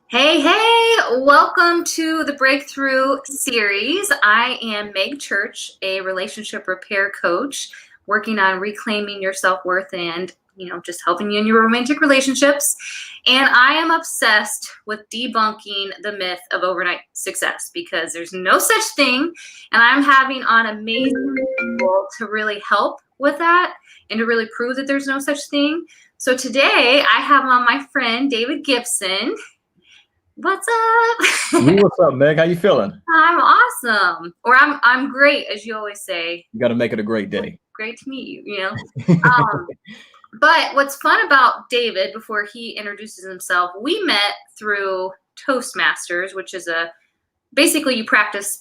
Hey, hey, welcome to the Breakthrough series. I am Meg Church, a relationship repair coach working on reclaiming your self-worth and, just helping you in your romantic relationships. And I am obsessed with debunking the myth of overnight success because there's no such thing. And I'm having on amazing people to really help with that and to really prove that there's no such thing. So today I have on my friend David Gibson. What's up? What's up, Meg? How you feeling? I'm awesome. Or I'm great, as you always say. You got to make it a great day. Great to meet you, Um, but what's fun about David, before he introduces himself, we met through Toastmasters, which is basically you practice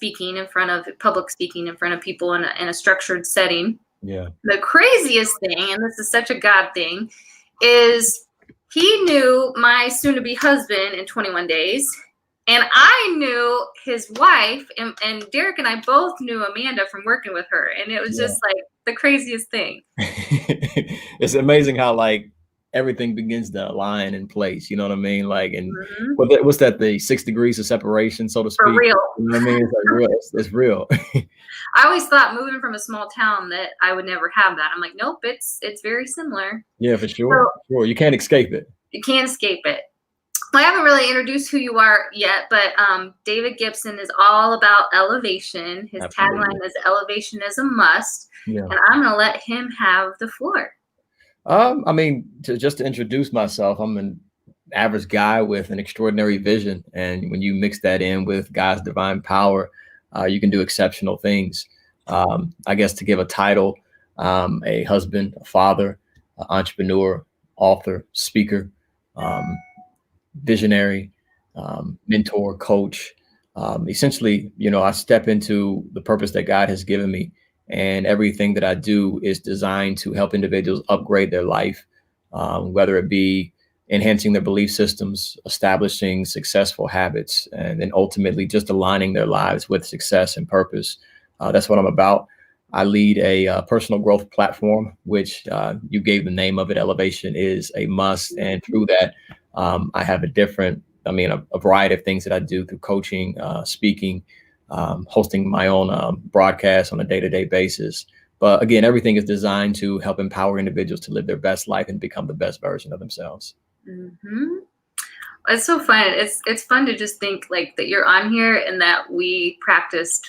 public speaking in front of people in a structured setting. Yeah. The craziest thing, and this is such a God thing, is he knew my soon-to-be husband in 21 days, and I knew his wife, and Derek and I both knew Amanda from working with her, and it was just like the craziest thing. It's amazing how everything begins to align in place. You know what I mean? What's that? The 6 degrees of separation, so to speak. For real. You know what I mean? It's like real. It's real. I always thought moving from a small town that I would never have that. I'm like, nope, it's very similar. Yeah, for sure. Sure. You can't escape it. You can't escape it. Well, I haven't really introduced who you are yet, but David Gibson is all about elevation. His tagline is "Elevation is a must," and I'm going to let him have the floor. Just to introduce myself, I'm an average guy with an extraordinary vision, and when you mix that in with God's divine power, you can do exceptional things. I guess to give a title, a husband, a father, an entrepreneur, author, speaker, visionary, mentor, coach. Essentially, I step into the purpose that God has given me, and everything that I do is designed to help individuals upgrade their life, whether it be enhancing their belief systems, establishing successful habits, and then ultimately just aligning their lives with success and purpose. That's what I'm about. I lead a personal growth platform, which you gave the name of it. Elevation is a must. And through that, I have a variety of things that I do through coaching, speaking, hosting my own broadcast on a day-to-day basis. But again, everything is designed to help empower individuals to live their best life and become the best version of themselves. Mm-hmm. It's so fun. It's fun to just think like that you're on here and that we practice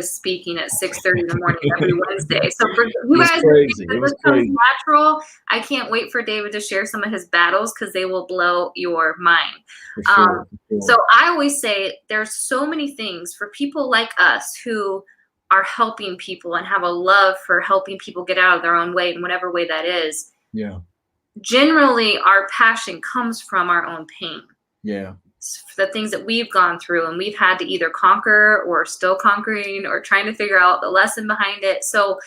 speaking at 6:30 in the morning every Wednesday. So for you guys, this comes natural. I can't wait for David to share some of his battles because they will blow your mind. For sure. So I always say there's so many things for people like us who are helping people and have a love for helping people get out of their own way in whatever way that is. Yeah. Generally, our passion comes from our own pain. Yeah. The things that we've gone through and we've had to either conquer or still conquering or trying to figure out the lesson behind it. So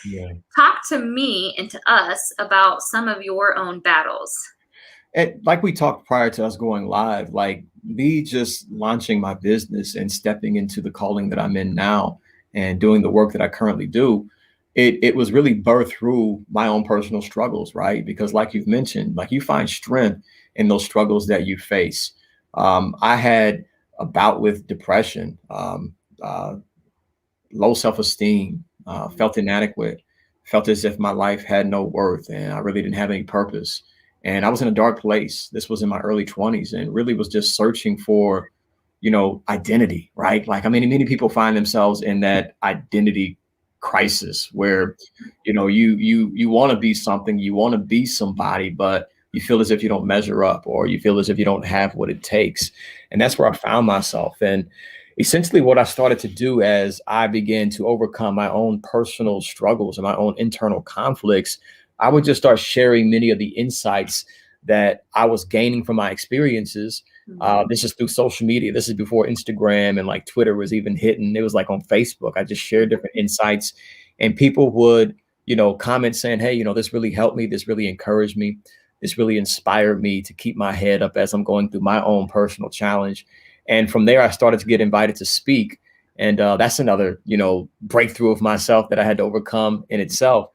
talk to me and to us about some of your own battles. And like we talked prior to us going live, like me just launching my business and stepping into the calling that I'm in now and doing the work that I currently do, it was really birthed through my own personal struggles, right? Because like you've mentioned, like you find strength in those struggles that you face. I had a bout with depression, low self-esteem, felt inadequate, felt as if my life had no worth and I really didn't have any purpose. And I was in a dark place. This was in my early 20s and really was just searching for, identity, right? Many people find themselves in that identity crisis where, you want to be something, you want to be somebody, but you feel as if you don't measure up or you feel as if you don't have what it takes. And that's where I found myself. And essentially what I started to do as I began to overcome my own personal struggles and my own internal conflicts, I would just start sharing many of the insights that I was gaining from my experiences. This is through social media. This is before Instagram and like Twitter was even hitting. It was like on Facebook. I just shared different insights and people would, comment saying, hey, this really helped me. This really encouraged me. This really inspired me to keep my head up as I'm going through my own personal challenge. And from there, I started to get invited to speak. And that's another, breakthrough of myself that I had to overcome in itself.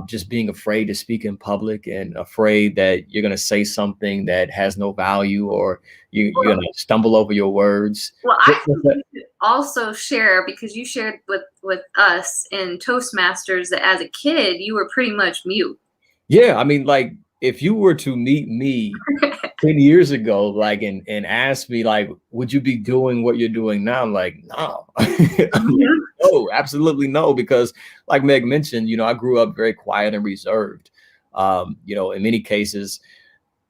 just being afraid to speak in public and afraid that you're going to say something that has no value, or you're going to stumble over your words. Well, I think you should also share, because you shared with us in Toastmasters that as a kid you were pretty much mute. Yeah, I mean, like, if you were to meet me 10 years ago, like, and ask me, like, would you be doing what you're doing now? I'm like, no. I'm like, no, absolutely no, because like Meg mentioned, I grew up very quiet and reserved. In many cases,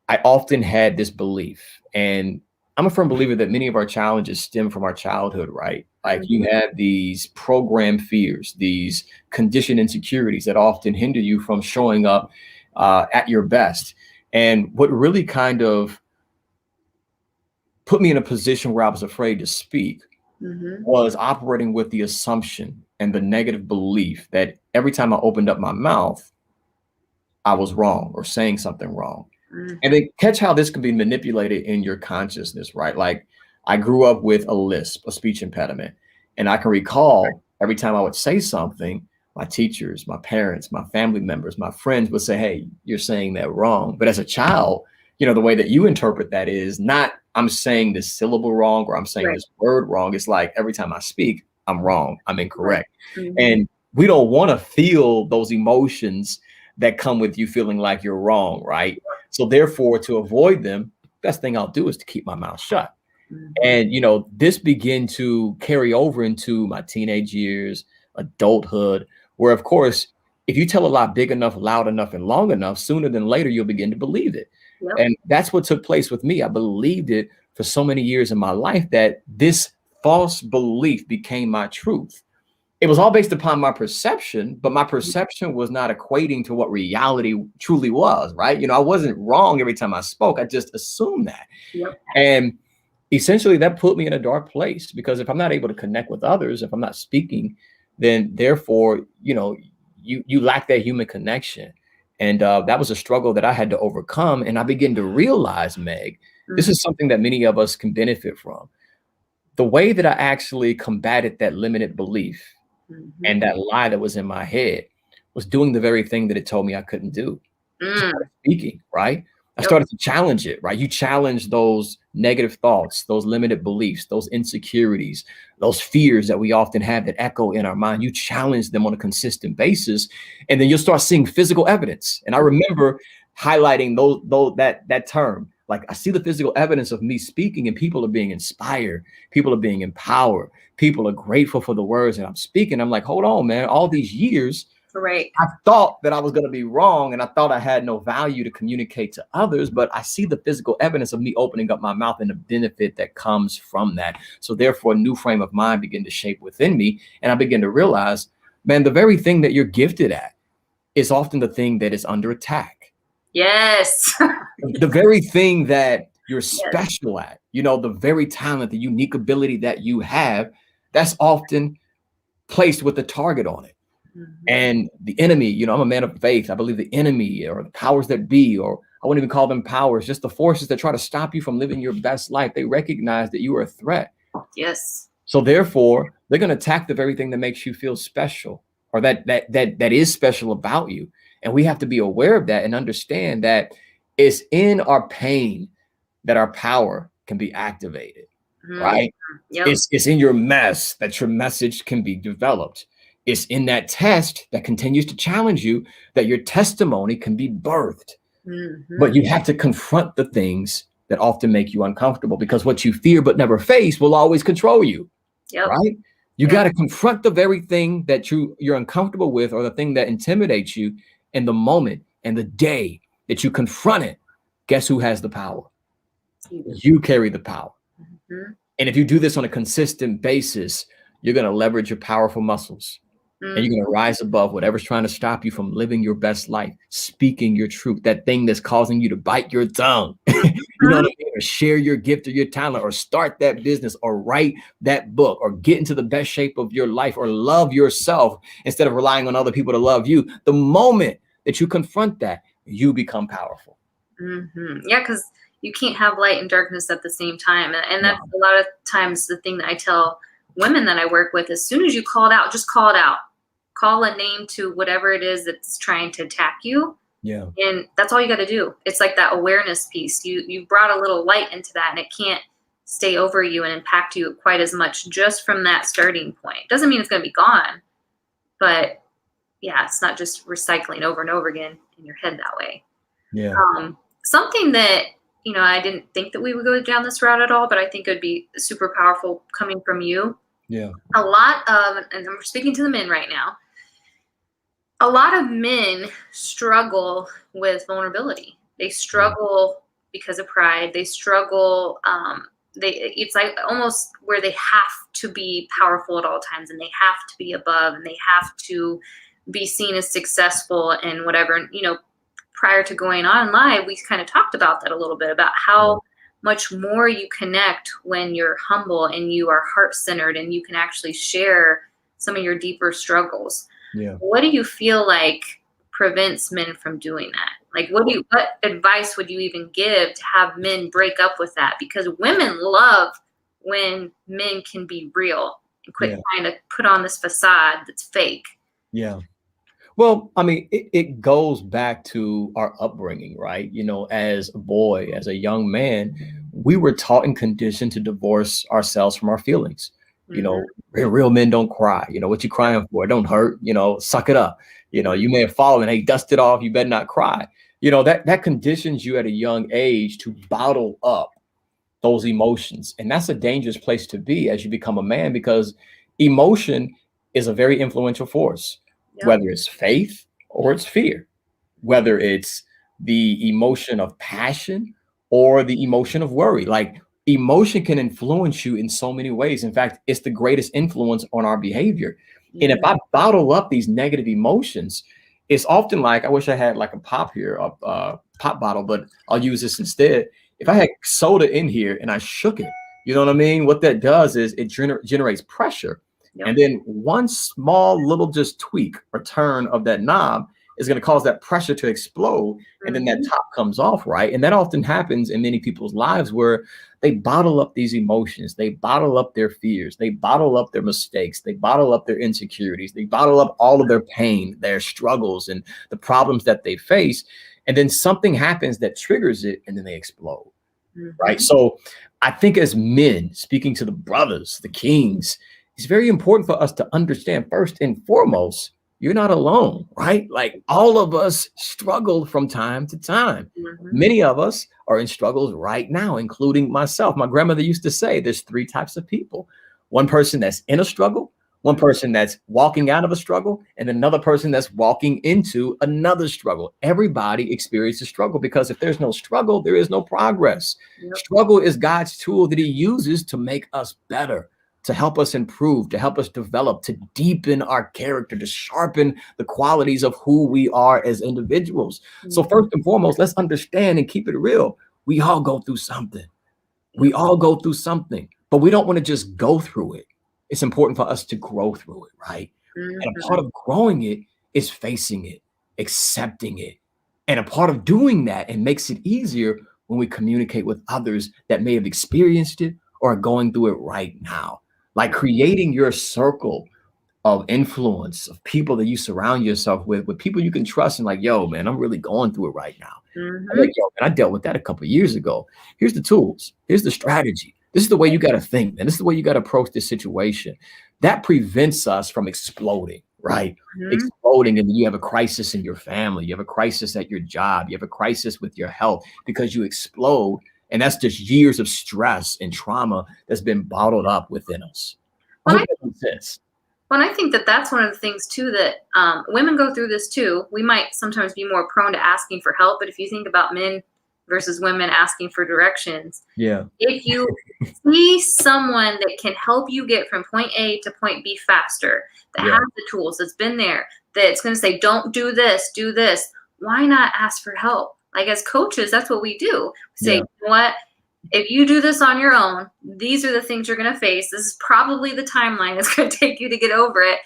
I often had this belief, and I'm a firm believer that many of our challenges stem from our childhood, right? Like, you have these program fears, these conditioned insecurities that often hinder you from showing up at your best. And what really kind of put me in a position where I was afraid to speak was operating with the assumption and the negative belief that every time I opened up my mouth, I was wrong or saying something wrong. And then catch how this can be manipulated in your consciousness, right? Like, I grew up with a lisp, a speech impediment. And I can recall every time I would say something, my teachers, my parents, my family members, my friends would say, hey, you're saying that wrong. But as a child, the way that you interpret that is not, I'm saying this syllable wrong or I'm saying this word wrong. It's like every time I speak, I'm wrong, I'm incorrect. And we don't want to feel those emotions that come with you feeling like you're wrong, right? So therefore, to avoid them, best thing I'll do is to keep my mouth shut. And, this began to carry over into my teenage years, adulthood, where, of course, if you tell a lie big enough, loud enough, and long enough, sooner than later, you'll begin to believe it. And that's what took place with me. I believed it for so many years in my life that this false belief became my truth. It was all based upon my perception, but my perception was not equating to what reality truly was, right? I wasn't wrong every time I spoke. I just assumed that. And essentially that put me in a dark place, because if I'm not able to connect with others, if I'm not speaking, then therefore, you lack that human connection. And that was a struggle that I had to overcome. And I began to realize, Meg, this is something that many of us can benefit from. The way that I actually combated that limited belief and that lie that was in my head was doing the very thing that it told me I couldn't do. Speaking, right? I started to challenge it, right? You challenge those negative thoughts, those limited beliefs, those insecurities, those fears that we often have that echo in our mind. You challenge them on a consistent basis, and then you'll start seeing physical evidence. And I remember highlighting that term. Like, I see the physical evidence of me speaking, and people are being inspired. People are being empowered. People are grateful for the words that I'm speaking. I'm like, hold on, man. All these years, I thought that I was going to be wrong, and I thought I had no value to communicate to others, but I see the physical evidence of me opening up my mouth and the benefit that comes from that. So therefore, a new frame of mind began to shape within me, and I began to realize, man, the very thing that you're gifted at is often the thing that is under attack. Yes. The very thing that you're special at, the very talent, the unique ability that you have, that's often placed with a target on it. And the enemy, I'm a man of faith. I believe the enemy, or the powers that be, or I wouldn't even call them powers, just the forces that try to stop you from living your best life. They recognize that you are a threat. Yes. So therefore, they're going to attack the very thing that makes you feel special, or that is special about you. And we have to be aware of that and understand that it's in our pain that our power can be activated, right? It's in your mess that your message can be developed. It's in that test that continues to challenge you that your testimony can be birthed. But you have to confront the things that often make you uncomfortable, because what you fear but never face will always control you, right? You got to confront the very thing that you're uncomfortable with, or the thing that intimidates you. And the moment and the day that you confront it, guess who has the power? You carry the power. And if you do this on a consistent basis, you're going to leverage your powerful muscles. And you're going to rise above whatever's trying to stop you from living your best life, speaking your truth, that thing that's causing you to bite your tongue, you know what I mean? Or share your gift or your talent, or start that business, or write that book, or get into the best shape of your life, or love yourself instead of relying on other people to love you. The moment that you confront that, you become powerful. Yeah, because you can't have light and darkness at the same time. And that's a lot of times the thing that I tell women that I work with: as soon as you call it out, just call it out. call a name to whatever it is that's trying to attack you. Yeah. And that's all you got to do. It's like that awareness piece. You brought a little light into that, and it can't stay over you and impact you quite as much just from that starting point. Doesn't mean it's going to be gone, but yeah, it's not just recycling over and over again in your head that way. Yeah. Something that, I didn't think that we would go down this route at all, but I think it would be super powerful coming from you. Yeah. A lot of, and I'm speaking to the men right now, a lot of men struggle with vulnerability. They struggle because of pride. They struggle. It's like almost where they have to be powerful at all times, and they have to be above, and they have to be seen as successful and whatever. And, prior to going on live, we kind of talked about that a little bit, about how much more you connect when you're humble and you are heart-centered and you can actually share some of your deeper struggles. Yeah. What do you feel like prevents men from doing that? Like, what advice would you even give to have men break up with that? Because women love when men can be real and quit trying to put on this facade that's fake. Yeah. Well, I mean, it goes back to our upbringing, right? As a boy, as a young man, we were taught and conditioned to divorce ourselves from our feelings. Real men don't cry. What you crying for? It don't hurt. Suck it up. You may have fallen. Hey, dust it off. You better not cry. That conditions you at a young age to bottle up those emotions. And that's a dangerous place to be as you become a man, because emotion is a very influential force. Whether it's faith or it's fear, whether it's the emotion of passion or the emotion of worry. Like, emotion can influence you in so many ways. In fact, it's the greatest influence on our behavior. And if I bottle up these negative emotions, it's often like, I wish I had like a pop here, a pop bottle, but I'll use this instead. If I had soda in here and I shook it, you know what I mean? What that does is it generates pressure. And then one small little just tweak or turn of that knob is going to cause that pressure to explode. And then that top comes off, right? And that often happens in many people's lives, where they bottle up these emotions. They bottle up their fears. They bottle up their mistakes. They bottle up their insecurities. They bottle up all of their pain, their struggles, and the problems that they face. And then something happens that triggers it, and then they explode, right? So I think as men, speaking to the brothers, the kings, it's very important for us to understand, first and foremost, you're not alone, right? Like, all of us struggle from time to time. Many of us are in struggles right now, including myself. My grandmother used to say there's 3 types of people: one person that's in a struggle, one person that's walking out of a struggle, and another person that's walking into another struggle. Everybody experiences struggle, because if there's no struggle, there is no progress. Struggle is God's tool that he uses to make us better, to help us improve, to help us develop, to deepen our character, to sharpen the qualities of who we are as individuals. So first and foremost, let's understand and keep it real. We all go through something. We all go through something, but we don't want to just go through it. It's important for us to grow through it, right? And a part of growing it is facing it, accepting it. And a part of doing that, and makes it easier when we communicate with others that may have experienced it or are going through it right now. Like, creating your circle of influence, of people that you surround yourself with people you can trust, and like, yo, man, I'm really going through it right now. I'm like, yo, man, I dealt with that a couple of years ago. Here's the tools. Here's the strategy. This is the way you got to think, man. This is the way you got to approach this situation. That prevents us from exploding, right? Exploding, and then you have a crisis in your family. You have a crisis at your job. You have a crisis with your health, because you explode. And that's just years of stress and trauma that's been bottled up within us. Well, I think that that's one of the things too, that women go through this too. We might sometimes be more prone to asking for help, but if you think about men versus women asking for directions, if you see someone that can help you get from point A to point B faster, that has the tools, that's been there, that's going to say, don't do this, do this, why not ask for help? Like, as coaches, that's what we do. We say, you know what? If you do this on your own, these are the things you're going to face. This is probably the timeline it's going to take you to get over it.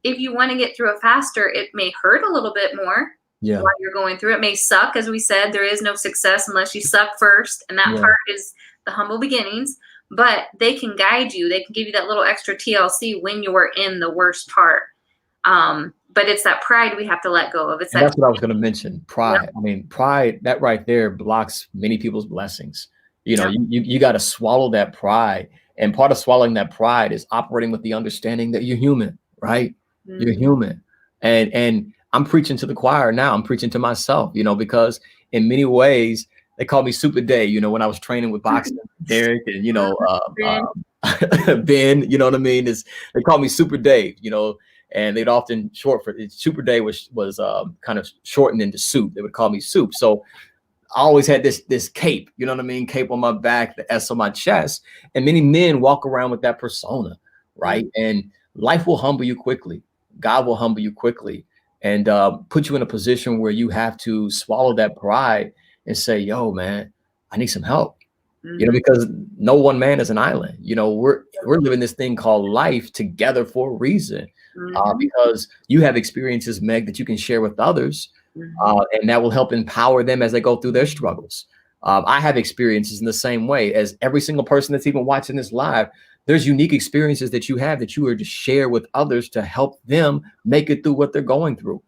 If you want to get through it faster, it may hurt a little bit more while you're going through it. It may suck. As we said, there is no success unless you suck first. And that part is the humble beginnings. But they can guide you. They can give you that little extra TLC when you're in the worst part. but it's that pride we have to let go of. It's And that. that's what I was going to mention. Yep. Pride. I mean, pride, that right there blocks many people's blessings. You know, Yep. you got to swallow that pride. And part of swallowing that pride is operating with the understanding that you're human, right? You're human. And I'm preaching to the choir now. I'm preaching to myself, you know, because in many ways, they call me Super Day, you know, when I was training with boxing, Derek and, you know, Ben. Ben, you know what I mean? They call me Super Dave, you know, and they'd often short for it. Super Day was kind of shortened into Soup. They would call me Soup. So I always had this cape, you know what I mean? Cape on my back, the S on my chest. And many men walk around with that persona, right? And life will humble you quickly. God will humble you quickly and put you in a position where you have to swallow that pride and say, yo, man, I need some help. You know, because no one man is an island. You know, we're living this thing called life together for a reason, because you have experiences, Meg, that you can share with others, and that will help empower them as they go through their struggles. I have experiences in the same way as every single person that's even watching this live. There's unique experiences that you have that you are to share with others to help them make it through what they're going through.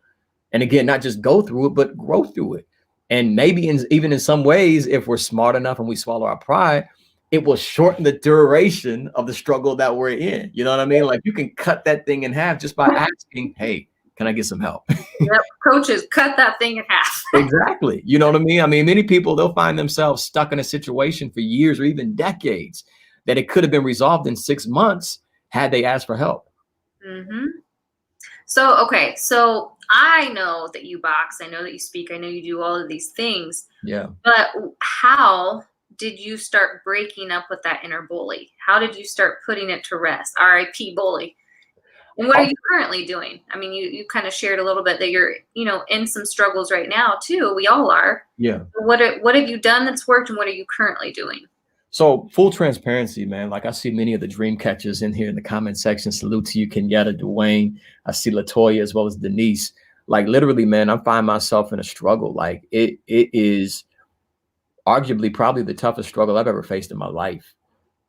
And again, not just go through it, but grow through it. And maybe even in some ways, if we're smart enough and we swallow our pride, it will shorten the duration of the struggle that we're in. You know what I mean? Like you can cut that thing in half just by asking, hey, can I get some help? Yep. Coaches, cut that thing in half. Exactly. You know what I mean? I mean, many people, they'll find themselves stuck in a situation for years or even decades that it could have been resolved in 6 months had they asked for help. So, okay. So I know that you box. I know that you speak. I know you do all of these things. Yeah. But how did you start breaking up with that inner bully? How did you start putting it to rest? R.I.P. bully. And what are you currently doing? I mean, you kind of shared a little bit that you're, you know, in some struggles right now too. We all are. Yeah. What have you done that's worked, and what are you currently doing? So full transparency, man. Like I see many of the dream catchers in here in the comment section. Salute to you, Kenyatta, Dwayne. I see Latoya as well as Denise. Like literally, man, I find myself in a struggle. Like it is arguably probably the toughest struggle I've ever faced in my life.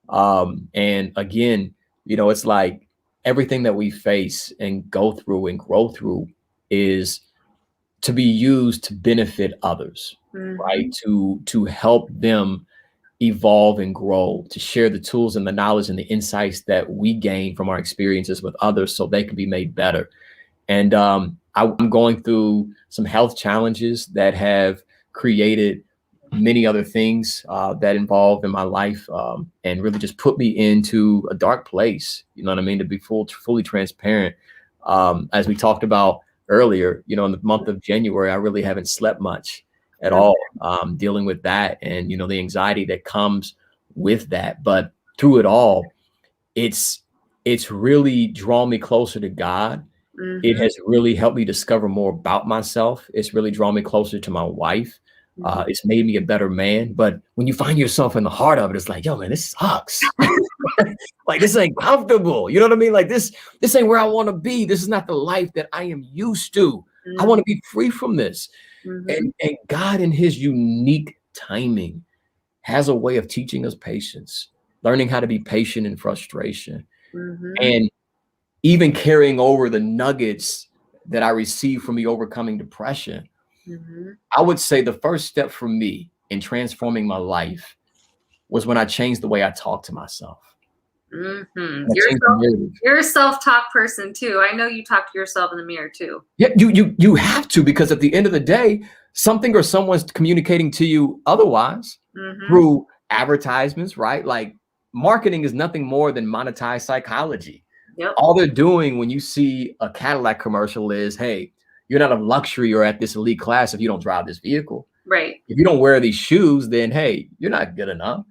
And again, you know, it's like everything that we face and go through and grow through is to be used to benefit others, right? To help them evolve and grow, to share the tools and the knowledge and the insights that we gain from our experiences with others so they can be made better. And I'm going through some health challenges that have created many other things that involved in my life and really just put me into a dark place. You know what I mean? To be fully transparent. As we talked about earlier, you know, in the month of January, I really haven't slept much at all, dealing with that and, you know, the anxiety that comes with that. But through it all, it's really drawn me closer to God. It has really helped me discover more about myself. It's really drawn me closer to my wife. It's made me a better man. But when you find yourself in the heart of it, it's like, yo, man, this sucks. Like, this ain't comfortable. You know what I mean? Like this ain't where I want to be. This is not the life that I am used to. I want to be free from this. And God, in his unique timing, has a way of teaching us patience, learning how to be patient in frustration, and even carrying over the nuggets that I received from me overcoming depression. I would say the first step for me in transforming my life was when I changed the way I talk to myself. You're a self-talk person too. I know you talk to yourself in the mirror too. Yeah, you have to, because at the end of the day, something or someone's communicating to you otherwise through advertisements, right? Like marketing is nothing more than monetized psychology. Yep. All they're doing when you see a Cadillac commercial is, hey, you're not a luxury or at this elite class if you don't drive this vehicle. Right. If you don't wear these shoes, then hey, you're not good enough.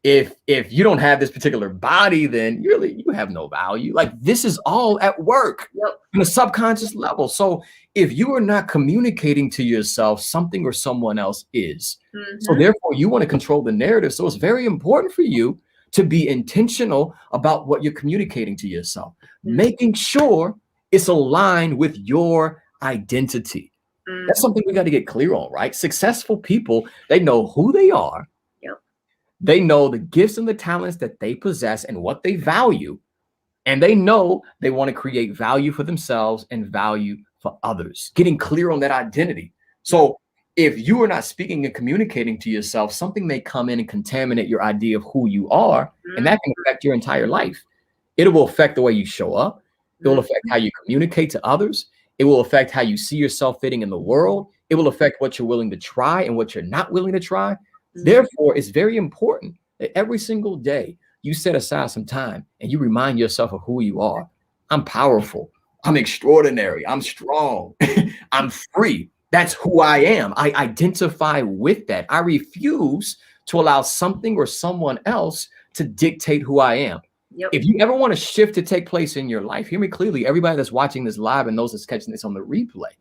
If you don't have this particular body, then you have no value. Like this is all at work on a subconscious level. So if you are not communicating to yourself, something or someone else is. So therefore you want to control the narrative. So it's very important for you to be intentional about what you're communicating to yourself, making sure it's aligned with your identity. That's something we got to get clear on, right? Successful people, they know who they are. They know the gifts and the talents that they possess and what they value. And they know they want to create value for themselves and value for others, getting clear on that identity. So if you are not speaking and communicating to yourself, something may come in and contaminate your idea of who you are, and that can affect your entire life. It will affect the way you show up. It will affect how you communicate to others. It will affect how you see yourself fitting in the world. It will affect what you're willing to try and what you're not willing to try. Therefore, it's very important that every single day you set aside some time and you remind yourself of who you are. I'm powerful. I'm extraordinary. I'm strong. I'm free. That's who I am. I identify with that. I refuse to allow something or someone else to dictate who I am. Yep. If you ever want a shift to take place in your life, hear me clearly. Everybody that's watching this live and those that's catching this on the replay,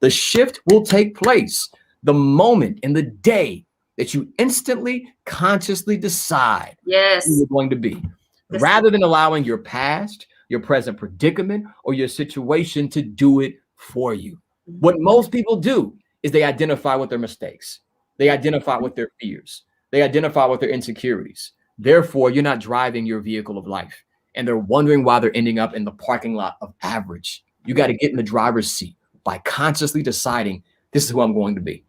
the shift will take place the moment in the day that you instantly, consciously decide who you're going to be, rather than allowing your past, your present predicament, or your situation to do it for you. What most people do is they identify with their mistakes. They identify with their fears. They identify with their insecurities. Therefore, you're not driving your vehicle of life. And they're wondering why they're ending up in the parking lot of average. You got to get in the driver's seat by consciously deciding this is who I'm going to be.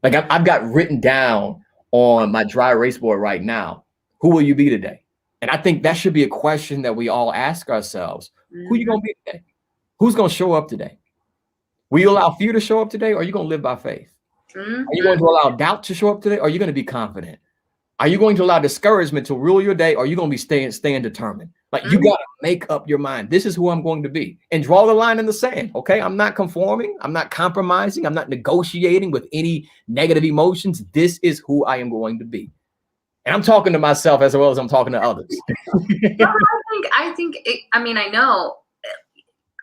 Like I've got written down on my dry erase board right now, who will you be today? And I think that should be a question that we all ask ourselves. Who are you going to be today? Who's going to show up today? Will you allow fear to show up today? Or are you going to live by faith? Are you going to allow doubt to show up today? Or are you going to be confident? Are you going to allow discouragement to rule your day? Or are you going to be staying determined? Like you got to make up your mind. This is who I'm going to be, and draw the line in the sand. Okay. I'm not conforming. I'm not compromising. I'm not negotiating with any negative emotions. This is who I am going to be. And I'm talking to myself as well as I'm talking to others. I know.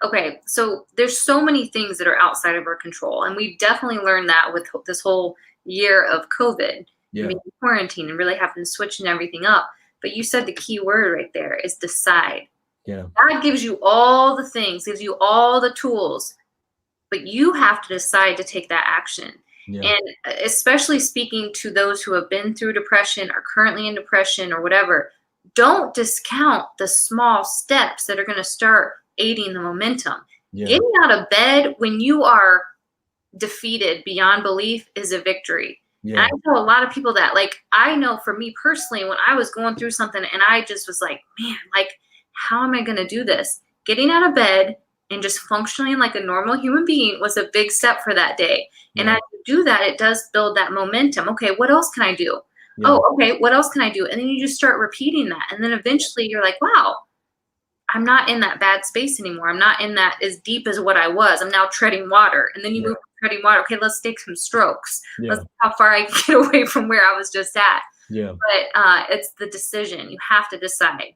Okay. So there's so many things that are outside of our control. And we definitely learned that with this whole year of COVID. Yeah. Quarantine and really having to switch and everything up. But you said the key word right there is decide. Yeah. God gives you all the things, gives you all the tools, but you have to decide to take that action. Yeah. And especially speaking to those who have been through depression, are currently in depression or whatever, don't discount the small steps that are going to start aiding the momentum. Yeah. Getting out of bed when you are defeated beyond belief is a victory. Yeah. And I tell a lot of people that, like, I know for me personally, when I was going through something and I just was like, man, like, how am I going to do this? Getting out of bed and just functioning like a normal human being was a big step for that day. Yeah. And as you do that, it does build that momentum. Okay, what else can I do? Yeah. Oh, okay, what else can I do? And then you just start repeating that. And then eventually you're like, wow, I'm not in that bad space anymore. I'm not in that as deep as what I was. I'm now treading water. And then you move from treading water. Okay, let's take some strokes. Let's see how far I can get away from where I was just at. Yeah. But it's the decision. You have to decide.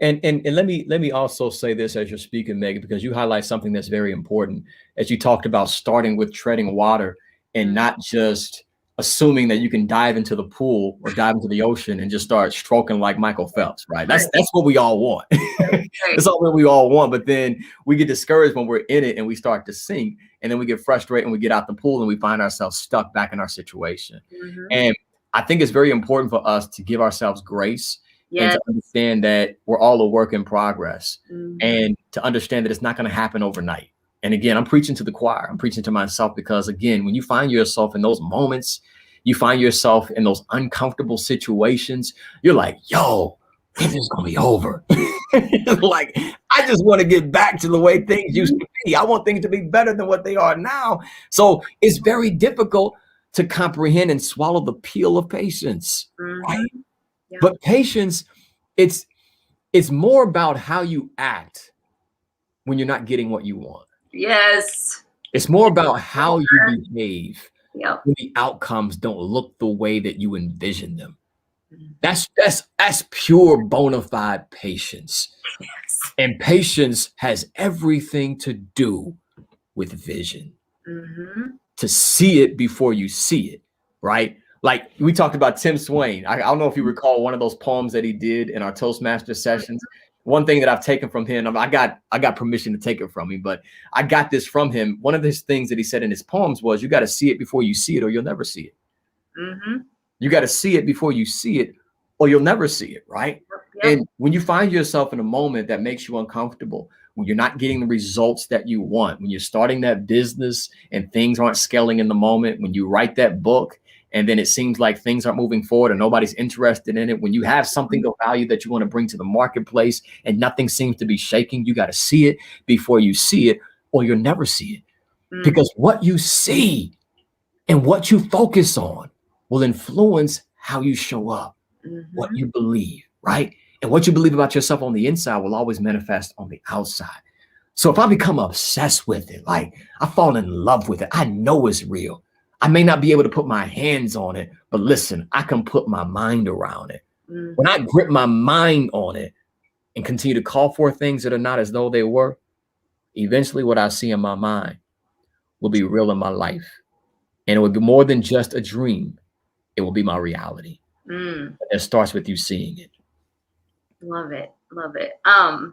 And let me also say this as you're speaking, Megan, because you highlight something that's very important. As you talked about starting with treading water and not just assuming that you can dive into the pool or dive into the ocean and just start stroking like Michael Phelps, right? That's what we all want. That's all that we all want. But then we get discouraged when we're in it and we start to sink, and then we get frustrated and we get out the pool and we find ourselves stuck back in our situation. Mm-hmm. And I think it's very important for us to give ourselves grace and to understand that we're all a work in progress, and to understand that it's not going to happen overnight. And again, I'm preaching to the choir. I'm preaching to myself, because again, when you find yourself in those moments, you find yourself in those uncomfortable situations, you're like, yo, this is going to be over. Like, I just want to get back to the way things used to be. I want things to be better than what they are now. So it's very difficult to comprehend and swallow the peel of patience, right? Yeah. But patience, it's more about how you act when you're not getting what you want. Yes. It's more about how you behave when the outcomes don't look the way that you envision them. That's pure bona fide patience. Yes. And patience has everything to do with vision. Mm-hmm. To see it before you see it, right? Like we talked about Tim Swain. I don't know if you recall one of those poems that he did in our Toastmaster sessions. One thing that I've taken from him, I got permission to take it from him, but I got this from him. One of his things that he said in his poems was, you got to see it before you see it, or you'll never see it. Mm-hmm. You got to see it before you see it, or you'll never see it, right? Yep. And when you find yourself in a moment that makes you uncomfortable, when you're not getting the results that you want, when you're starting that business and things aren't scaling in the moment, when you write that book and then it seems like things aren't moving forward and nobody's interested in it, when you have something of value that you want to bring to the marketplace and nothing seems to be shaking, you got to see it before you see it, or you'll never see it. Because what you see and what you focus on will influence how you show up, what you believe, right? And what you believe about yourself on the inside will always manifest on the outside. So if I become obsessed with it, like I fall in love with it, I know it's real. I may not be able to put my hands on it, but listen, I can put my mind around it. When I grip my mind on it and continue to call for things that are not as though they were, eventually what I see in my mind will be real in my life. And it will be more than just a dream. It will be my reality. It starts with you seeing it. Love it. Love it. I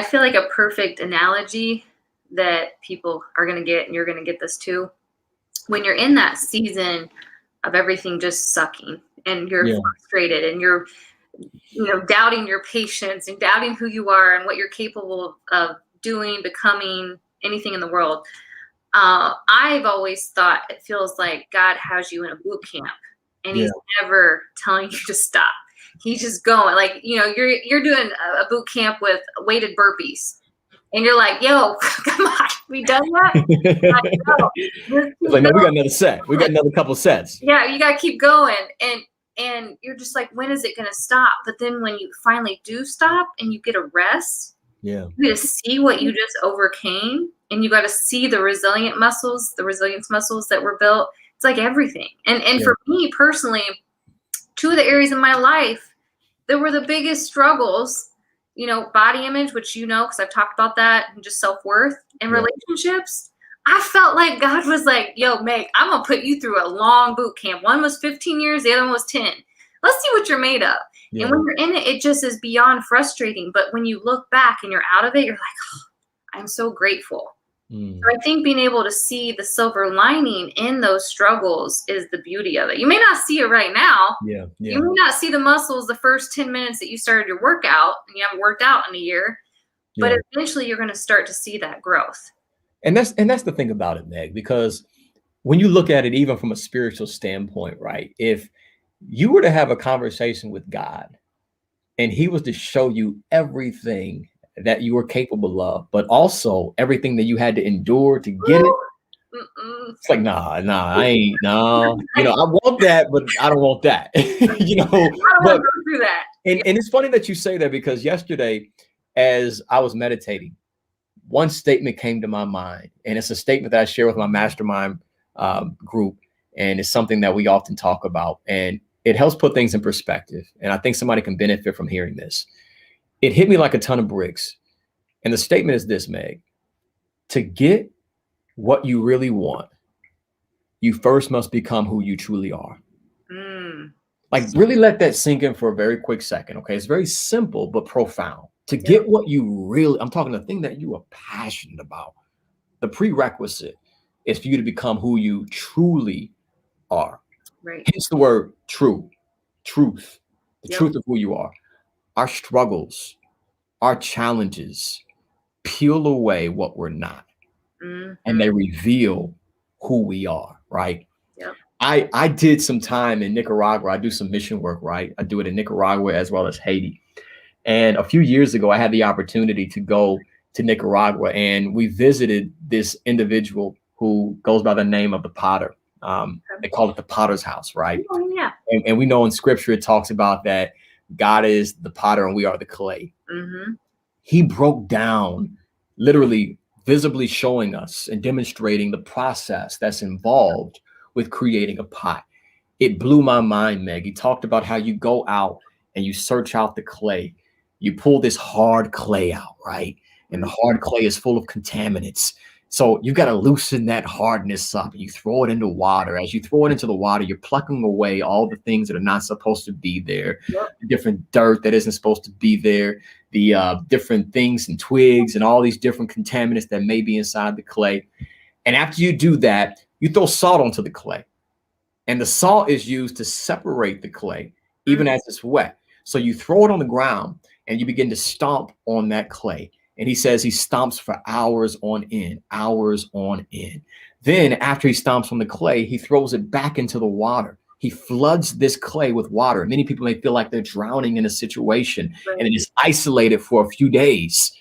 feel like a perfect analogy that people are going to get, and you're going to get this too, when you're in that season of everything just sucking and you're frustrated and you're, doubting your patience and doubting who you are and what you're capable of doing, becoming, anything in the world. I've always thought it feels like God has you in a boot camp and he's never telling you to stop. He's just going, like, you're doing a boot camp with weighted burpees and you're like, yo, come on, we done that? It's like, no, we got another set. We got another couple sets. Yeah, you got to keep going. And you're just like, when is it going to stop? But then when you finally do stop and you get a rest, you get to see what you just overcame, and you got to see the resilience muscles that were built. It's like everything. And for me personally, two of the areas in my life that were the biggest struggles, body image, which because I've talked about that, and just self-worth and relationships. I felt like God was like, yo, Meg, I'm going to put you through a long boot camp. One was 15 years, the other one was 10. Let's see what you're made of. And when you're in it, it just is beyond frustrating. But when you look back and you're out of it, you're like, oh, I'm so grateful. So I think being able to see the silver lining in those struggles is the beauty of it. You may not see it right now. You may not see the muscles the first 10 minutes that you started your workout, and you haven't worked out in a year. But eventually you're going to start to see that growth. And that's the thing about it, Meg, because when you look at it, even from a spiritual standpoint, right? If you were to have a conversation with God and he was to show you everything that you were capable of, but also everything that you had to endure to get it, it's like, nah, I ain't, no. I want that, but I don't want that. I don't want to go through that. And it's funny that you say that, because yesterday, as I was meditating, one statement came to my mind, and it's a statement that I share with my mastermind group, and it's something that we often talk about, and it helps put things in perspective. And I think somebody can benefit from hearing this. It hit me like a ton of bricks. And the statement is this, Meg: to get what you really want, you first must become who you truly are. Like, really let that sink in for a very quick second. Okay. It's very simple, but profound. To get what you really, I'm talking the thing that you are passionate about. The prerequisite is for you to become who you truly are. Right. Hence the word truth, the truth of who you are. Our struggles, our challenges peel away what we're not, and they reveal who we are, right? I did some time in Nicaragua. I do some mission work, right? I do it in Nicaragua as well as Haiti. And a few years ago, I had the opportunity to go to Nicaragua, and we visited this individual who goes by the name of the Potter. They call it the Potter's house, right? Oh, yeah. And we know in scripture, it talks about that God is the potter and we are the clay. He broke down, literally visibly showing us and demonstrating the process that's involved with creating a pot. It blew my mind, Meg. He talked about how you go out and you search out the clay. You pull this hard clay out, right? And the hard clay is full of contaminants. So you got to loosen that hardness up. You throw it into water. As you throw it into the water, you're plucking away all the things that are not supposed to be there, the different dirt that isn't supposed to be there, the different things and twigs and all these different contaminants that may be inside the clay. And after you do that, you throw salt onto the clay. And the salt is used to separate the clay, even as it's wet. So you throw it on the ground, and you begin to stomp on that clay. And he says he stomps for hours on end, hours on end. Then after he stomps on the clay, he throws it back into the water. He floods this clay with water. Many people may feel like they're drowning in a situation, Right. and it is isolated for a few days.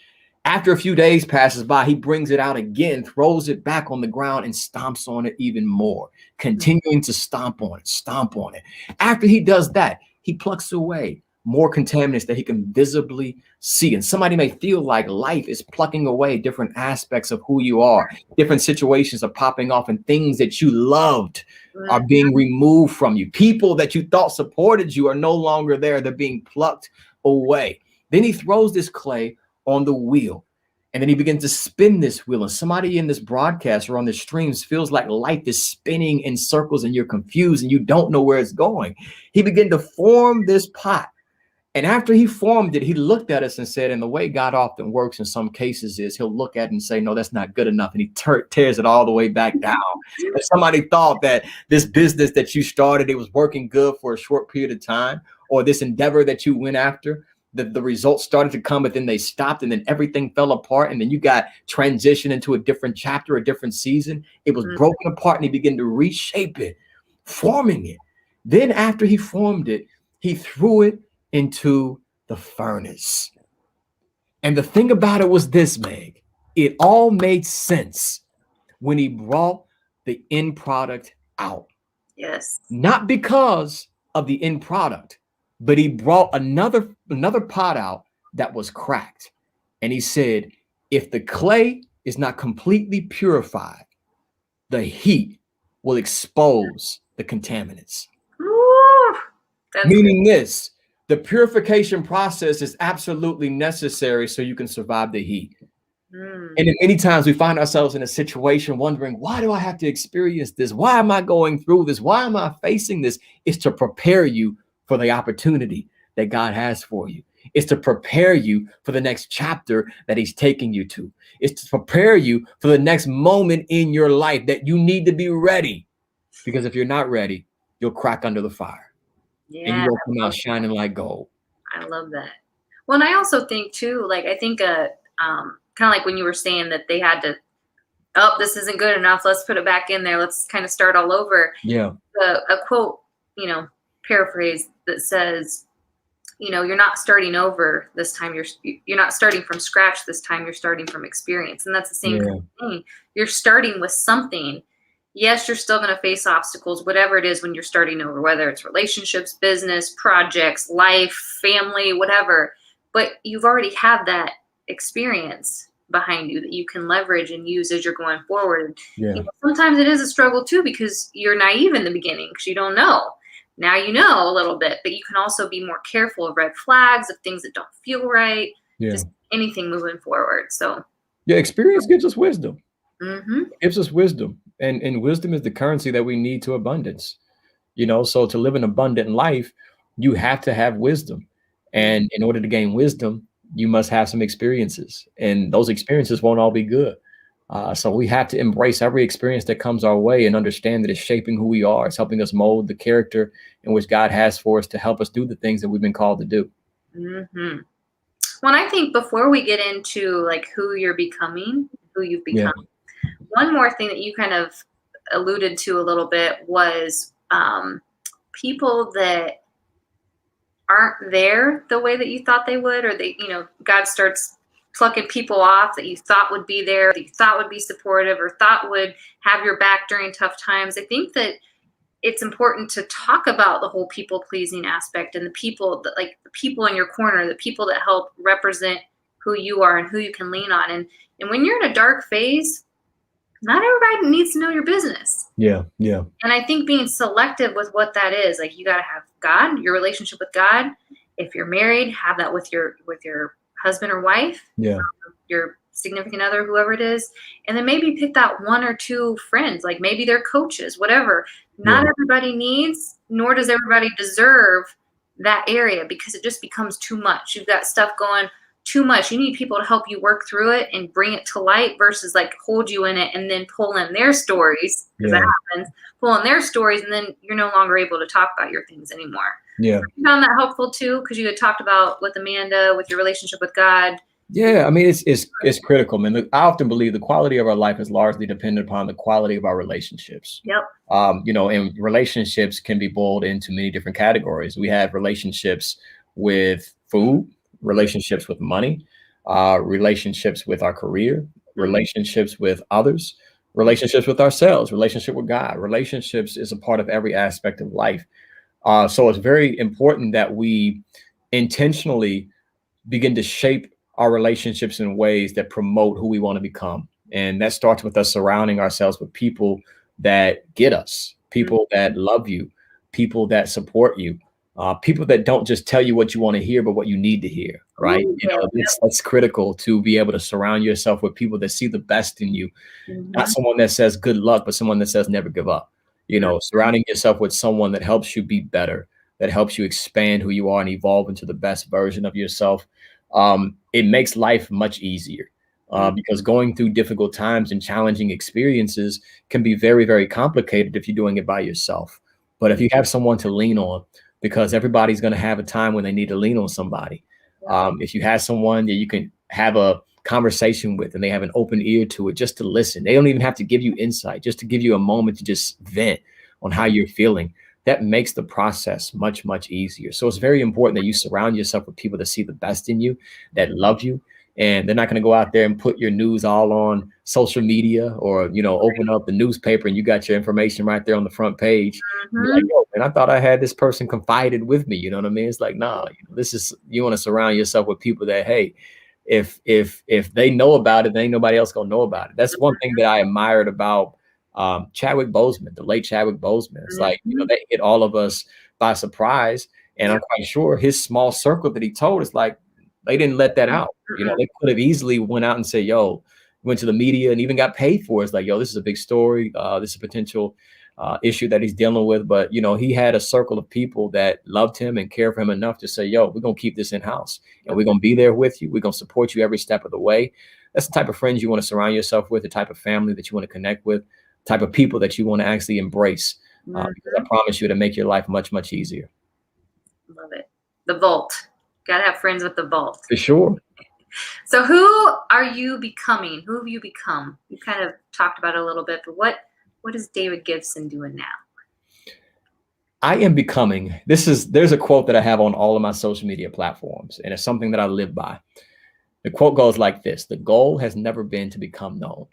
After a few days passes by, he brings it out again, throws it back on the ground, and stomps on it even more, continuing to stomp on it, stomp on it. After he does that, he plucks away more contaminants that he can visibly see. And somebody may feel like life is plucking away different aspects of who you are. Different situations are popping off, and things that you loved are being removed from you. People that you thought supported you are no longer there. They're being plucked away. Then he throws this clay on the wheel, and then he begins to spin this wheel. And somebody in this broadcast or on the streams feels like life is spinning in circles, and you're confused and you don't know where it's going. He began to form this pot. And after he formed it, he looked at us and said, and the way God often works in some cases is he'll look at it and say, no, that's not good enough. And he tears it all the way back down. If somebody thought that this business that you started, it was working good for a short period of time, or this endeavor that you went after, the results started to come, but then they stopped, and then everything fell apart. And then you got transitioned into a different chapter, a different season. It was broken apart, and he began to reshape it, forming it. Then after he formed it, he threw it into the furnace. And the thing about it was this, Meg, it all made sense when he brought the end product out. Yes. Not because of the end product, but he brought another pot out that was cracked. And he said, if the clay is not completely purified, the heat will expose the contaminants. Ooh, Meaning this, the purification process is absolutely necessary so you can survive the heat. And then many times we find ourselves in a situation wondering, why do I have to experience this? Why am I going through this? Why am I facing this? It's to prepare you for the opportunity that God has for you. It's to prepare you for the next chapter that he's taking you to. It's to prepare you for the next moment in your life that you need to be ready. Because if you're not ready, you'll crack under the fire. yeah, And you will come out shining like gold. I love that. Well, and I also think too, like, I think kind of like when you were saying that they had to, oh, this isn't good enough, let's put it back in there, let's kind of start all over. Yeah. A quote, paraphrase that says, you're not starting over this time. You're not starting from scratch this time. You're starting from experience. And that's the same kind of thing. You're starting with something. Yes, you're still going to face obstacles, whatever it is when you're starting over, whether it's relationships, business, projects, life, family, whatever. But you've already had that experience behind you that you can leverage and use as you're going forward. Yeah. Sometimes it is a struggle too, because you're naive in the beginning because you don't know. Now you know a little bit, but you can also be more careful of red flags, of things that don't feel right, just anything moving forward. So yeah, experience gives us wisdom. It gives us wisdom. And wisdom is the currency that we need to abundance. So to live an abundant life, you have to have wisdom. And in order to gain wisdom, you must have some experiences. And those experiences won't all be good. So we have to embrace every experience that comes our way and understand that it's shaping who we are. It's helping us mold the character in which God has for us to help us do the things that we've been called to do. Well, I think before we get into like who you're becoming, who you've become, one more thing that you kind of alluded to a little bit was people that aren't there the way that you thought they would, or they, God starts plucking people off that you thought would be there, that you thought would be supportive, or thought would have your back during tough times. I think that it's important to talk about the whole people pleasing aspect and the people that, like, the people in your corner, the people that help represent who you are and who you can lean on. And when you're in a dark phase, not everybody needs to know your business. Yeah. And I think being selective with what that is, like, you got to have God, your relationship with God. If you're married, have that with your husband or wife, your significant other, whoever it is. And then maybe pick that one or two friends, like maybe they're coaches, whatever. Not everybody needs, nor does everybody deserve that area, because it just becomes too much. You've got stuff going too much. You need people to help you work through it and bring it to light versus like hold you in it and then pull in their stories, because that happens, pull in their stories, and then you're no longer able to talk about your things anymore. Yeah. You found that helpful too, because you had talked about with Amanda, with your relationship with God. Yeah, I mean, it's critical, man. Look, I often believe the quality of our life is largely dependent upon the quality of our relationships. Yep. And relationships can be boiled into many different categories. We have relationships with food, relationships with money, relationships with our career, relationships with others, relationships with ourselves, relationship with God. Relationships is a part of every aspect of life. So it's very important that we intentionally begin to shape our relationships in ways that promote who we want to become. And that starts with us surrounding ourselves with people that get us, people that love you, people that support you, people that don't just tell you what you want to hear, but what you need to hear, right? Ooh, You know, that's critical to be able to surround yourself with people that see the best in you, not someone that says good luck, but someone that says never give up. You know, surrounding yourself with someone that helps you be better, that helps you expand who you are and evolve into the best version of yourself. It makes life much easier because going through difficult times and challenging experiences can be very, very complicated if you're doing it by yourself. But if you have someone to lean on, because everybody's going to have a time when they need to lean on somebody. If you have someone that you can have a conversation with and they have an open ear to it just to listen, they don't even have to give you insight, just to give you a moment to just vent on how you're feeling. That makes the process much, much easier. So it's very important that you surround yourself with people that see the best in you, that love you, and they're not going to go out there and put your news all on social media or, you know, open up the newspaper and you got your information right there on the front page. And be like, yo, man, I thought I had this person confided with me. You know what I mean? It's like, nah, you want to surround yourself with people that, hey, if they know about it, then ain't nobody else gonna know about it. That's one thing that I admired about Chadwick Boseman, the late Chadwick Boseman. It's like, you know, they hit all of us by surprise. And I'm quite sure his small circle that he told is like, they didn't let that out. You know, they could have easily went out and said, yo, went to the media and even got paid for it. It's like, yo, this is a big story. This is a potential issue that he's dealing with. But, you know, he had a circle of people that loved him and cared for him enough to say, yo, we're going to keep this in house and we're going to be there with you. We're going to support you every step of the way. That's the type of friends you want to surround yourself with, the type of family that you want to connect with, type of people that you want to actually embrace. Because I promise you to make your life much, much easier. Love it. The vault. Got to have friends with the vault. For sure. So who are you becoming? Who have you become? You kind of talked about it a little bit, but what is David Gibson doing now? I am becoming, there's a quote that I have on all of my social media platforms, and it's something that I live by. The quote goes like this: the goal has never been to become known.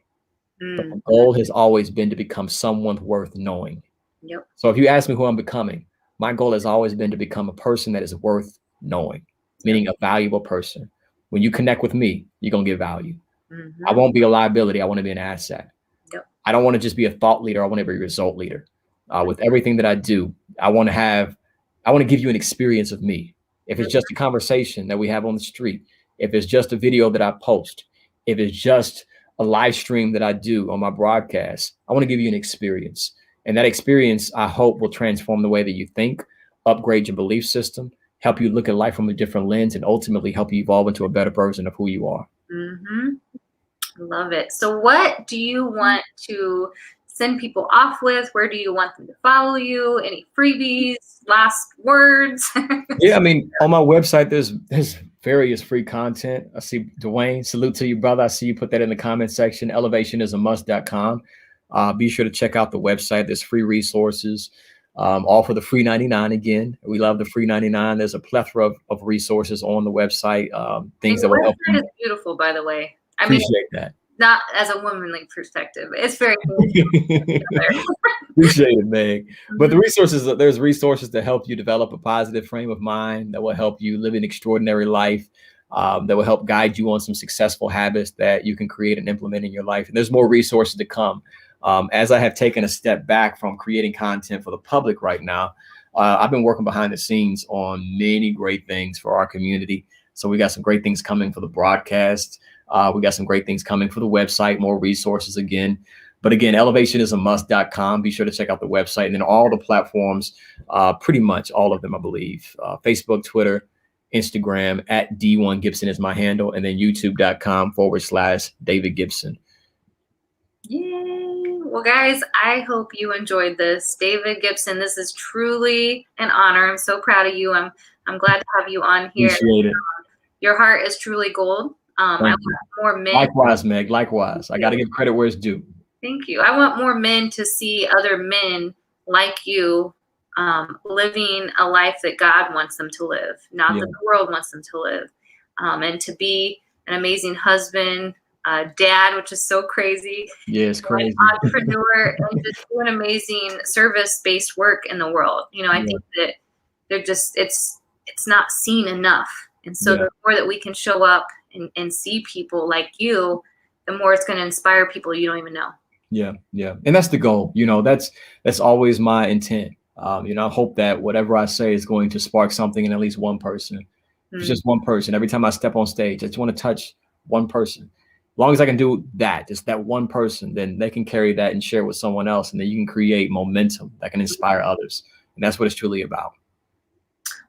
But the goal has always been to become someone worth knowing. Yep. So if you ask me who I'm becoming, my goal has always been to become a person that is worth knowing, meaning a valuable person. When you connect with me, you're going to get value. I won't be a liability. I want to be an asset. Yep. I don't want to just be a thought leader. I want to be a result leader. With everything that I do, I want to give you an experience of me. If it's just a conversation that we have on the street, if it's just a video that I post, if it's just a live stream that I do on my broadcast, I want to give you an experience. And that experience, I hope, will transform the way that you think, upgrade your belief system, help you look at life from a different lens, and ultimately help you evolve into a better version of who you are. Love it. So what do you want to send people off with? Where do you want them to follow you? Any freebies, last words? Yeah, I mean, on my website, there's various free content. I see Dwayne, salute to you, brother. I see you put that in the comment section, elevationisамust.com. Be sure to check out the website. There's free resources, all for the free 99. Again, we love the free 99. There's a plethora of resources on the website, things that will help you. It's beautiful, by the way. I Appreciate that. Not as a womanly perspective. It's very Appreciate it, Meg. But there's resources to help you develop a positive frame of mind, that will help you live an extraordinary life, that will help guide you on some successful habits that you can create and implement in your life. And there's more resources to come. As I have taken a step back from creating content for the public right now, I've been working behind the scenes on many great things for our community. So we got some great things coming for the broadcast. We got some great things coming for the website, more resources again. But again, elevationisамust.com. Be sure to check out the website, and then all the platforms, pretty much all of them, I believe. Facebook, Twitter, Instagram, at D1 Gibson is my handle, and then youtube.com/David Gibson. Yay. Well, guys, I hope you enjoyed this. David Gibson, this is truly an honor. I'm so proud of you. I'm glad to have you on here. Appreciate it. Your heart is truly gold. I Thank want you. more men. Likewise, Meg. Likewise. I got to give credit where it's due. Thank you. I want more men to see other men like you living a life that God wants them to live, not that the world wants them to live, and to be an amazing husband, dad, which is so crazy. Yeah, it's crazy. Entrepreneur, and just doing amazing service-based work in the world. I think that they're just it's not seen enough, and so the more that we can show up and see people like you, the more it's going to inspire people you don't even know. Yeah, yeah, and that's the goal. That's always my intent. I hope that whatever I say is going to spark something in at least one person. It's just one person. Every time I step on stage, I just want to touch one person. As long as I can do that, just that one person, then they can carry that and share with someone else, and then you can create momentum that can inspire others. And that's what it's truly about.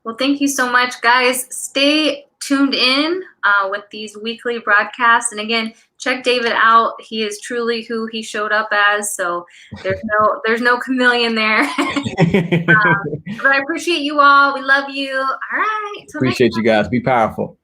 Well, thank you so much, guys. Stay tuned in with these weekly broadcasts. And again, check David out. He is truly who he showed up as. So there's no chameleon there. But I appreciate you all. We love you. All right. Appreciate you guys. Be powerful.